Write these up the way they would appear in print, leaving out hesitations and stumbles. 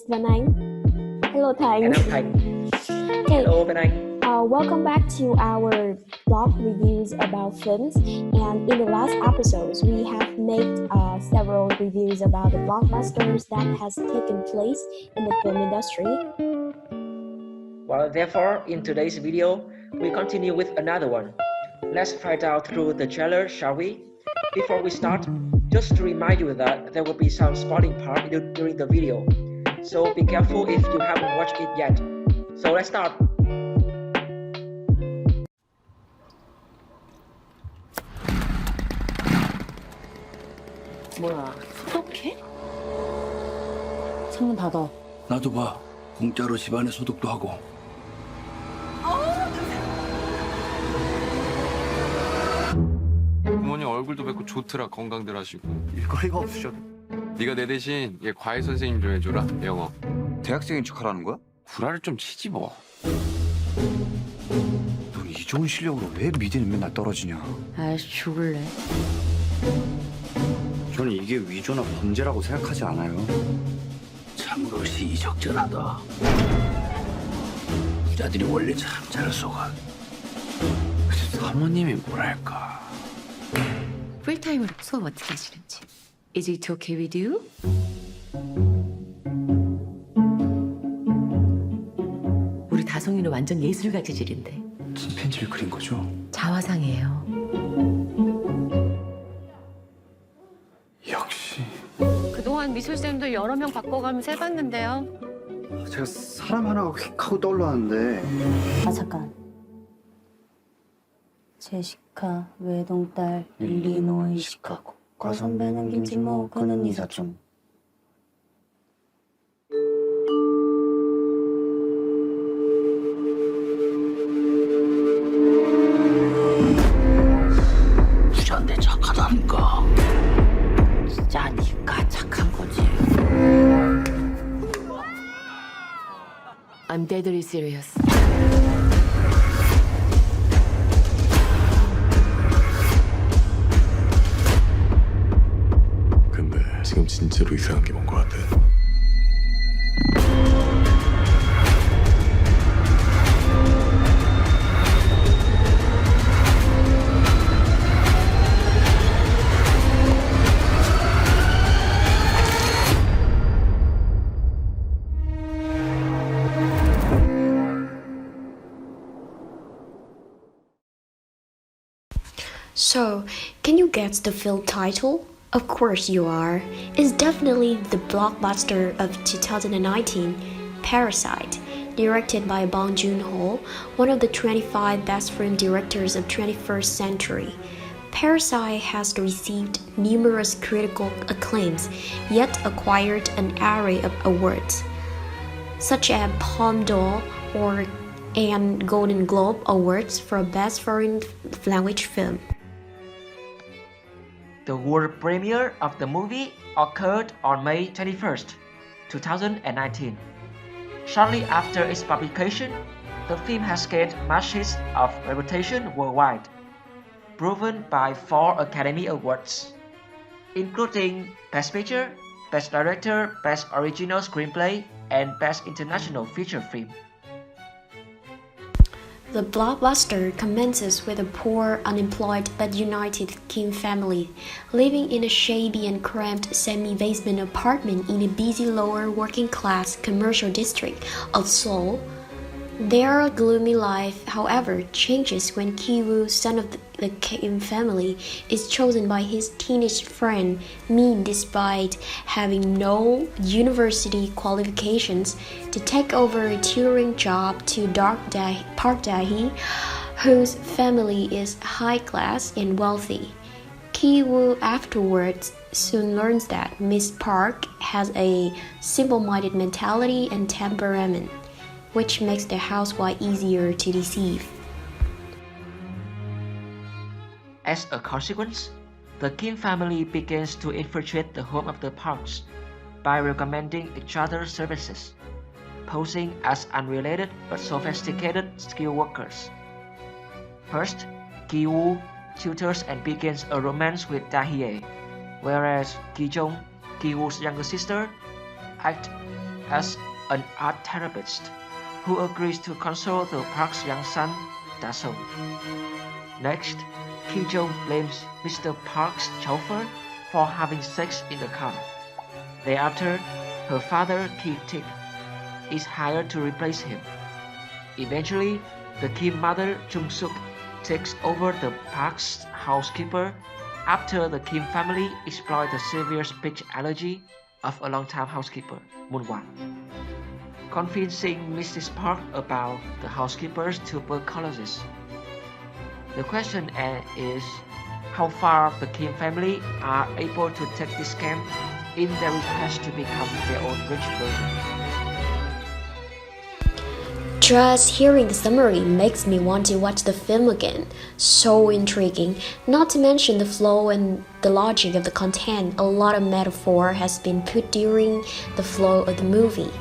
is Vân Anh. Hello Thành. And I'm Thành. Hey, Hello Vân Anh. welcome back to our blog reviews about films. And in the last episodes, we have made several reviews about the blockbusters that has taken place in the film industry. Well, therefore, in today's video, we continue with another one. Let's find out through the trailer, shall we? Before we start, just to remind you that there will be some spoiling part during the video. So be careful if you haven't watched it yet. So let's start. 뭐야, 소독해? 창문 닫아. 나도 봐. 공짜로 집안에 소독도 하고. 부모님 얼굴도 뵙고 좋더라. 건강들 하시고. 일거리가 없으셔도 네가 내 대신 얘 과외 선생님 좀 해줘라. 영어. 대학생인 척하라는 거야? 구라를 좀 치지 뭐. 넌 이 좋은 실력으로 왜 미대는 맨날 떨어지냐? 아이씨, 죽을래. 저는 이게 위조나 범죄라고 생각하지 않아요. 참으로 시의적절하다. 부자들이 원래 참 잘 속아. 사모님이 뭐랄까. 풀타임으로 수업 어떻게 하시는지. Is it okay with you? 우리 다송이는 완전 예술가 재질인데. 침팬지를 그린 거죠? 자화상이에요. 역시. 그동안 미술쌤도 여러 명 바꿔가면서 해봤는데요. 제가 사람 하나가 휙 하고 떠올랐는데. 아 잠깐. 제시카 외동딸 일리노이 시카고 과선배는 김치모 그는 이사촌. 부자인데 착하다니까. 진짜 니가 착한 거지. I'm deadly serious. 근데 지금 진짜로 이상한 게 뭔 것 같아. So, can you guess the film title? Of course you are. It's definitely the blockbuster of 2019, Parasite, directed by Bong Joon-ho, one of the 25 best film directors of 21st century. Parasite has received numerous critical acclaims, yet acquired an array of awards, such as Palme d'Or and Golden Globe Awards for Best Foreign Language Film. The world premiere of the movie occurred on May 21st, 2019. Shortly after its publication, the film has gained masses of reputation worldwide, proven by 4 Academy Awards, including Best Picture, Best Director, Best Original Screenplay, and Best International Feature Film. The blockbuster commences with a poor, unemployed but united Kim family living in a shabby and cramped semi-basement apartment in a busy lower working-class commercial district of Seoul. Their gloomy life, however, changes when Ki-woo, son of the Kim family, is chosen by his teenage friend Min despite having no university qualifications to take over a tutoring job to Park Dae-hee, whose family is high class and wealthy. Ki-woo afterwards soon learns that Miss Park has a simple-minded mentality and temperament, which makes the housewife easier to deceive. As a consequence, the Kim family begins to infiltrate the home of the Parks by recommending each other's services, posing as unrelated but sophisticated skilled workers. First, Ki-woo tutors and begins a romance with Dae-hee, whereas Ki-jong, Ki-woo's younger sister, acts as an art therapist who agrees to console the Park's young son, Da-sung. Next, Ki-jung blames Mr. Park's chauffeur for having sex in the car. Thereafter, her father, Ki-tik, is hired to replace him. Eventually, the Kim mother, Chung-suk, takes over the Park's housekeeper after the Kim family exploit the severe speech allergy of a longtime housekeeper, Moon-wan. Convincing Mrs. Park about the housekeeper's tuberculosis. The question is how far the Kim family are able to take this scam in their request to become their own rich version. Just hearing the summary makes me want to watch the film again. So intriguing. Not to mention the flow and the logic of the content. A lot of metaphor has been put during the flow of the movie.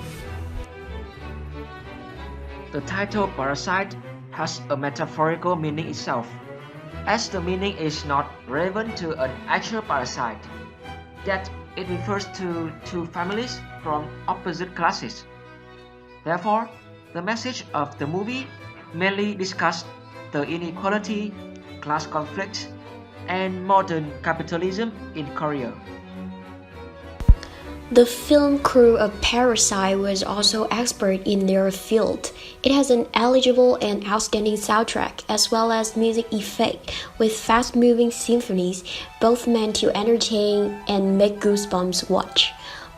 The title Parasite has a metaphorical meaning itself, as the meaning is not relevant to an actual parasite, yet it refers to two families from opposite classes. Therefore, the message of the movie mainly discussed the inequality, class conflicts, and modern capitalism in Korea. The film crew of Parasite was also expert in their field. It has an eligible and outstanding soundtrack, as well as music effect with fast-moving symphonies, both meant to entertain and make goosebumps watch.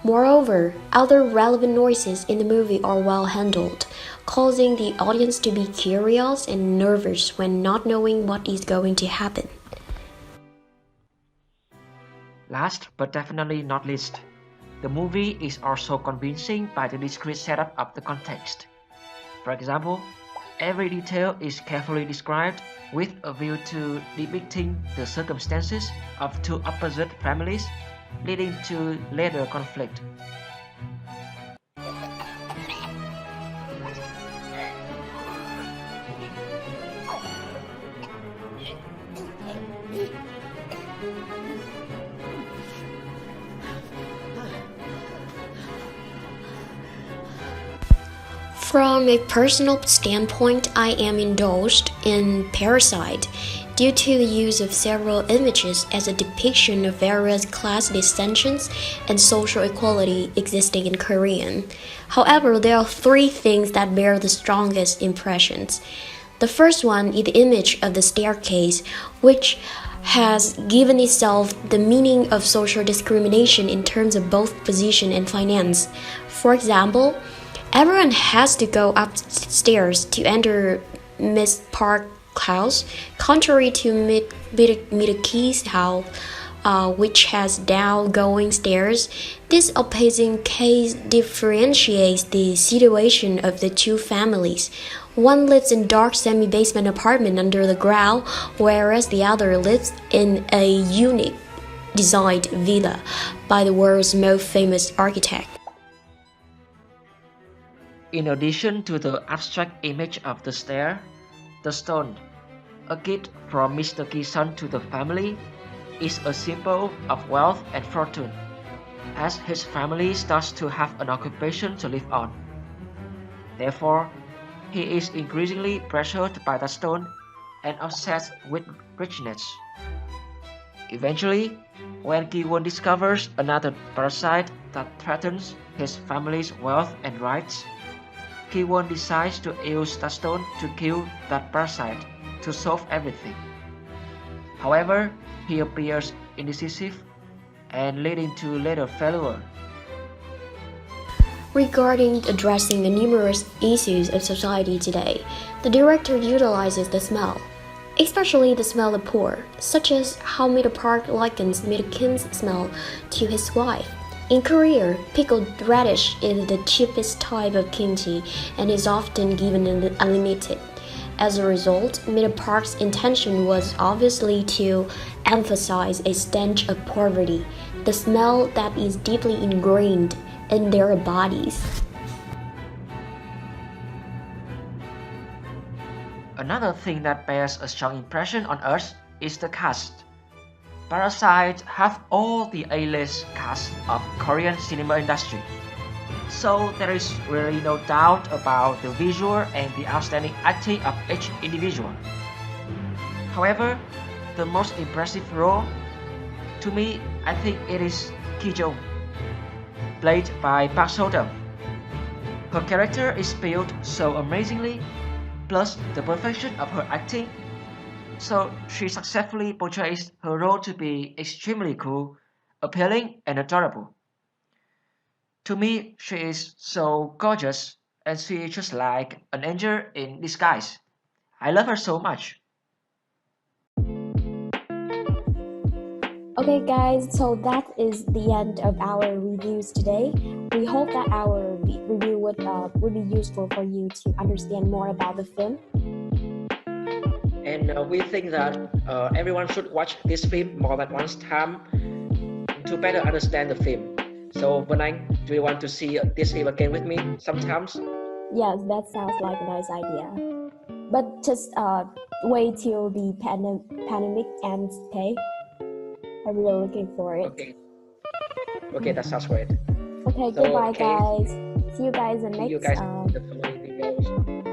Moreover, other relevant noises in the movie are well handled, causing the audience to be curious and nervous when not knowing what is going to happen. Last but definitely not least, the movie is also convincing by the discrete setup of the context. For example, every detail is carefully described with a view to depicting the circumstances of two opposite families leading to later conflict. From a personal standpoint, I am indulged in Parasite due to the use of several images as a depiction of various class distinctions and social equality existing in Korean. However, there are three things that bear the strongest impressions. The first one is the image of the staircase, which has given itself the meaning of social discrimination in terms of both position and finance. For example, everyone has to go upstairs to enter Miss Park's house, contrary to Mitaki's house, which has down-going stairs. This opposing case differentiates the situation of the two families. One lives in dark semi-basement apartment under the ground, whereas the other lives in a unique designed villa by the world's most famous architect. In addition to the abstract image of the stair, the stone, a gift from Mr. Ki's son to the family, is a symbol of wealth and fortune, as his family starts to have an occupation to live on. Therefore, he is increasingly pressured by the stone and obsessed with richness. Eventually, when Ki-won discovers another parasite that threatens his family's wealth and rights, Ki-won decides to use the stone to kill that parasite to solve everything. However, he appears indecisive and leading to later failure. Regarding addressing the numerous issues of society today, the director utilizes the smell, especially the smell of poor, such as how Mita Park likens Mita Kim's smell to his wife. In Korea, pickled radish is the cheapest type of kimchi and is often given unlimited. As a result, Mita Park's intention was obviously to emphasize a stench of poverty, the smell that is deeply ingrained in their bodies. Another thing that bears a strong impression on us is the cast. Parasite have all the A-list cast of Korean cinema industry, So there is really no doubt about the visual and the outstanding acting of each individual. However, the most impressive role, to me, I think it is Ki-jung, played by Park So-dum. Her character is built so amazingly, plus the perfection of her acting, so she successfully portrays her role to be extremely cool, appealing, and adorable. To me, she is so gorgeous, and she is just like an angel in disguise. I love her so much. Okay, guys, so that is the end of our reviews today. We hope that our review would be useful for you to understand more about the film. And we think that everyone should watch this film more than one time to better understand the film. So, Vanang, do you want to see this film again with me sometimes? Yes, that sounds like a nice idea. But just wait till the pandemic ends, okay? I'm really looking for it. Okay, that sounds great. Okay, So, goodbye, okay, guys. See you guys in see you next guys in the following videos.